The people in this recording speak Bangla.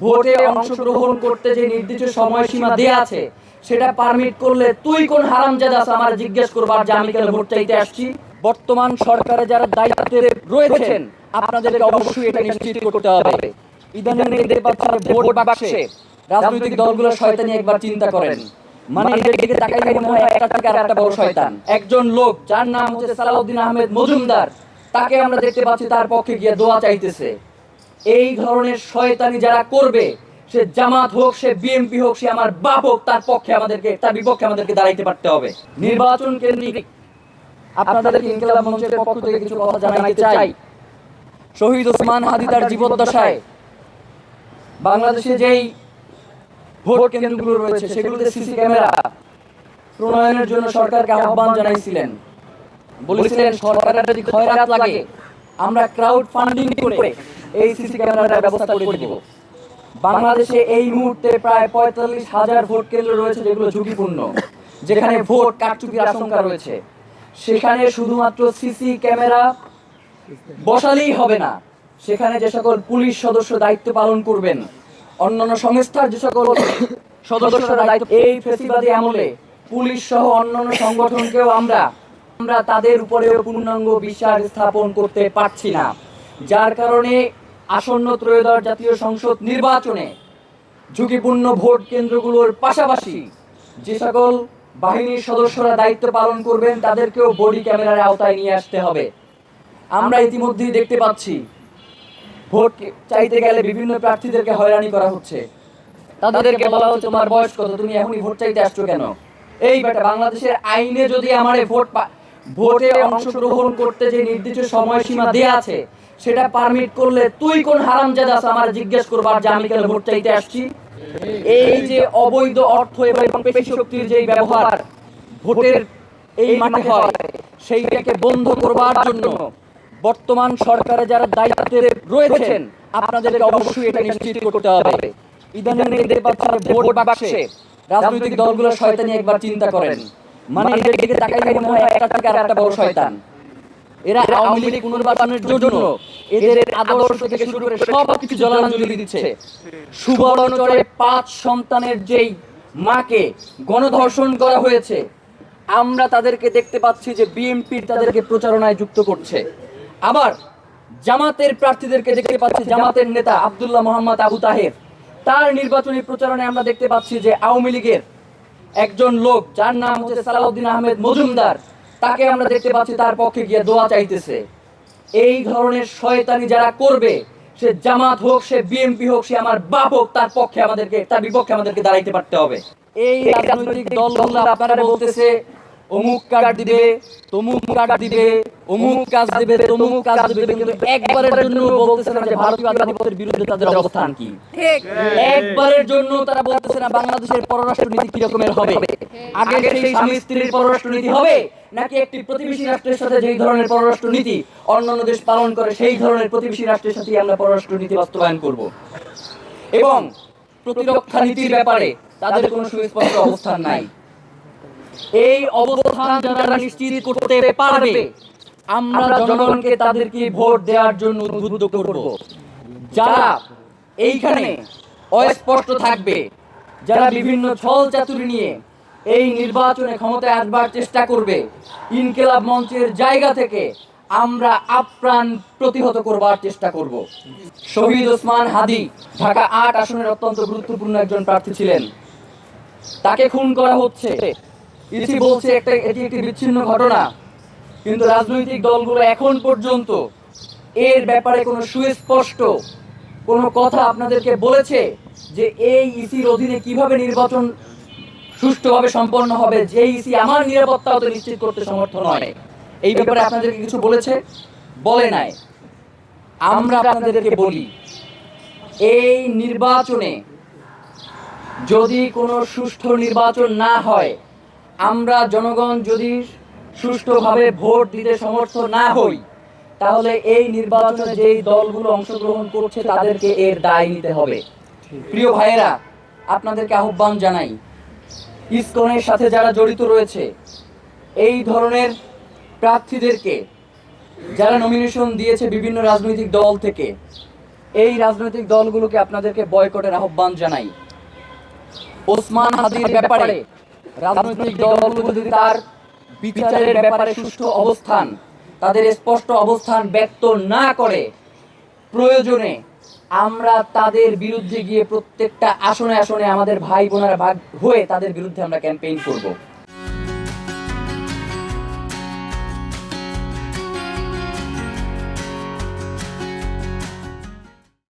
ভোটে অংশগ্রহণ করতে যে নির্দিষ্ট সময়সীমা দেয়া আছে সেটা পারমিট করলে তুই কোন হারামজাদা আছ আমার জিজ্ঞেস করবার যে আমি কেন ভোট চাইতে আসছি। বর্তমান সরকারে যারা দায়িত্বে রয়েছেন আপনাদেরকে অবশ্যই এটা নিশ্চিত করতে হবে। ইদানিং দেখতে পাচ্ছেন ভোট বাক্সে রাজনৈতিক দলগুলো শয়তানি একবার চিন্তা করেন, মানে এদের দিকে তাকাইলে মনে হয় একটা থেকে আরেকটা বড় শয়তান। একজন লোক যার নাম হচ্ছে সালাউদ্দিন আহমেদ মজুমদার, তাকে আমরা দেখতে পাচ্ছি তার পক্ষে গিয়ে দোয়া চাইতেছে। এই ধরনের শয়তানি যারা করবে, সে জামাত হোক, সে বিএনপি হোক, সে আমার বাপ হোক, তার পক্ষে আমাদেরকে, তার বিপক্ষে আমাদেরকে দাঁড়াইতে পারতে হবে। নির্বাচন কেন্দ্রিক আপনাদেরকে ইনকিলাব মঞ্চের পক্ষ থেকে কিছু কথা জানাইতে চাই। শহীদ ওসমান হাদি তার জীবদ্দশায় বাংলাদেশে যেই ভোট কেন্দ্রগুলো রয়েছে সেগুলোতে সিসি ক্যামেরা প্রণয়নের জন্য সরকারকে আহ্বান জানাইছিলেন। বলেছিলেন সরকারের যদি খয়রাত লাগে আমরা ক্রাউড ফান্ডিং করে এই সিসি ক্যামেরার ব্যবস্থা করে দিব। বাংলাদেশে এই মুহূর্তে প্রায় ৪৫,০০০ ভোট কেন্দ্র রয়েছে যেগুলো ঝুঁকিপূর্ণ, যেখানে ভোট কারচুপির আশঙ্কা রয়েছে। সেখানে শুধুমাত্র সিসি ক্যামেরা বসালেই হবে না, সেখানে যে সকল পুলিশ সদস্য দায়িত্ব পালন করবেন, অন্যান্য সংস্থার যে সকল সদস্যরা দায়িত্ব, এই ফ্যাসিবাদী আমলে পুলিশ সহ অন্যান্য সংগঠনকেও আমরা তাদের উপরেও পূর্ণাঙ্গ বিশ্বাস স্থাপন করতে পারছি না। যার কারণে আসন্ন ত্রয়োদশ জাতীয় সংসদ নির্বাচনে ঝুঁকিপূর্ণ ভোট কেন্দ্রগুলোর পাশাপাশি যে সকল বাহিনীর সদস্যরা দায়িত্ব পালন করবেন তাদেরকেও বডি ক্যামেরার আওতায় নিয়ে আসতে হবে। আমরা ইতিমধ্যেই দেখতে পাচ্ছি ভোট চাইতে গেলে বিভিন্ন প্রার্থীদেরকে হয়রানি করা হচ্ছে। তাদেরকে বলা হচ্ছে তোমার বয়স কত, তুমি এখনই ভোট চাইতে আসছো কেন? এই বেটা, বাংলাদেশের আইনে যদি আমারে ভোটে অংশগ্রহণ করতে যে নির্দিষ্ট সময়সীমা দেয়া আছে সেটা পারমিট করলে তুই কোন হারামজাদা আছ আমার জিজ্ঞেস করবার যে আমি কেন ভোট চাইতে আসছি। এই যে অবৈধ অর্থ এবং পেশি শক্তির যে ব্যবহার ভোটের এই মাঠে হয় সেইটাকে বন্ধ করবার জন্য বর্তমান সরকারে যারা দায়িত্বে রয়েছেন আপনাদেরকে অবশ্যই এটা নিশ্চিত করতে হবে। ইদানিং দেখতে পাচ্ছেন ভোট বাক্সে রাজনৈতিক দলগুলো শয়তানি একবার চিন্তা করেন, মানে এদের দিকে তাকাইলে মনে হয় একটা থেকে আরেকটা বড় শয়তান। এরা আওয়ামী লীগ পুনর্বাসনের জন্য এদের আদর্শ থেকে শুরু করে সবকিছু জলাঞ্জলি দিচ্ছে। সুবর্ণচরে 5 সন্তানের যেই মাকে গণধর্ষণ করা হয়েছে, আমরা তাদেরকে দেখতে পাচ্ছি যে বিএনপি তাদেরকে প্রচারণায় যুক্ত করছে। আবার জামাতের প্রার্থীদেরকে দেখতে পাচ্ছি, জামাতের নেতা আব্দুল্লাহ মোহাম্মদ আবু তাহের, তার নির্বাচনী প্রচারণায় আমরা দেখতে পাচ্ছি যে আওয়ামী লীগের একজন লোক যার নাম হচ্ছে সালাউদ্দিন আহমেদ মজুমদার, তাকে আমরা দেখতে পাচ্ছি তার পক্ষে গিয়ে দোয়া চাইতেছে। এই ধরনের শয়তানি যারা করবে, সে জামাত হোক, সে বিএনপি হোক, সে আমার বাপ হোক, তার পক্ষে আমাদেরকে, তার বিপক্ষে আমাদেরকে দাঁড়াইতে পারতে হবে। এই রাজনৈতিক দলগুলো আপনারা বলতেছে অমুক কার্ড দিবে, তমুক কার্ড দিবে, অমুক কাজ দিবে, তমুক কাজ দিবে, কিন্তু একবারের জন্য বলতেছে না যে ভারতীয় আধিপত্যের বিরুদ্ধে তাদের অবস্থান কি। একবারের জন্য তারা বলতেছে না বাংলাদেশের পররাষ্ট্র নীতি কি রকমের হবে। আগে সেই স্বামী স্ত্রীর পররাষ্ট্র নীতি হবে, নাকি একটি প্রতিবেশী রাষ্ট্রের সাথে যেই ধরনের পররাষ্ট্র নীতি অন্যান্য দেশ পালন করে সেই ধরনের প্রতিবেশী রাষ্ট্রের সাথে আমরা পররাষ্ট্র নীতি বাস্তবায়ন করব। এবং প্রতিরক্ষা নীতির ব্যাপারে তাদের কোনো সুস্পষ্ট অবস্থান নাই। এই অবস্থান যারা নিশ্চিত করতে পারবে আমরা জনগণকে তাদেরকে ভোট দেওয়ার জন্য উদ্বুদ্ধ করব। যারা এইখানে অস্পষ্ট থাকবে, যারা বিভিন্ন ছল চাতুরি নিয়ে এই নির্বাচনে ক্ষমতায় আসবার চেষ্টা করবে, ইনকিলাব মঞ্চের জায়গা থেকে আমরা আপ্রাণ প্রতিহত করবার চেষ্টা করব। শহীদ ওসমান হাদি ঢাকা ৮ আসনের অত্যন্ত গুরুত্বপূর্ণ একজন প্রার্থী ছিলেন, তাকে খুন করা হচ্ছে। ইসি বলছে এটি একটি বিচ্ছিন্ন ঘটনা, কিন্তু রাজনৈতিক দলগুলো এখন পর্যন্ত এর ব্যাপারে কোনো সুস্পষ্ট কোনো কথা আপনাদেরকে বলেছে যে এই ইসির অধীনে কিভাবে নির্বাচন সুষ্ঠুভাবে সম্পন্ন হবে, যে ইসি আমার নিরাপত্তা তো নিশ্চিত করতে সমর্থ নয়। এই ব্যাপারে আপনাদেরকে কিছু বলেছে? বলে নাই। আমরা আপনাদেরকে বলি, এই নির্বাচনে যদি কোনো সুষ্ঠু নির্বাচন না হয়, আমরা জনগণ যদি সুষ্ঠুভাবে ভোট দিতে সমর্থ না হই, তাহলে এই নির্বাচনে যেই দলগুলো অংশগ্রহণ করছে তাদেরকে এর দায় নিতে হবে। প্রিয় ভাইয়েরা, আপনাদেরকে আহ্বান জানাই, ইসকনের সাথে যারা জড়িত রয়েছে এই ধরনের প্রার্থীদেরকে, যারা নমিনেশন দিয়েছে বিভিন্ন রাজনৈতিক দল থেকে, এই রাজনৈতিক দলগুলোকে আপনাদেরকে বয়কটের আহ্বান জানাই। ওসমান হাদির ব্যাপারে রাজনৈতিক দলগুলো যদি তার বিচারের ব্যাপারে সুষ্ঠু অবস্থান, তাদের স্পষ্ট অবস্থান ব্যক্ত না করে, প্রয়োজনে আমরা তাদের বিরুদ্ধে গিয়ে প্রত্যেকটা আসনে আসনে আমাদের ভাই বোনেরা ভাগ হয়ে তাদের বিরুদ্ধে আমরা ক্যাম্পেইন করব।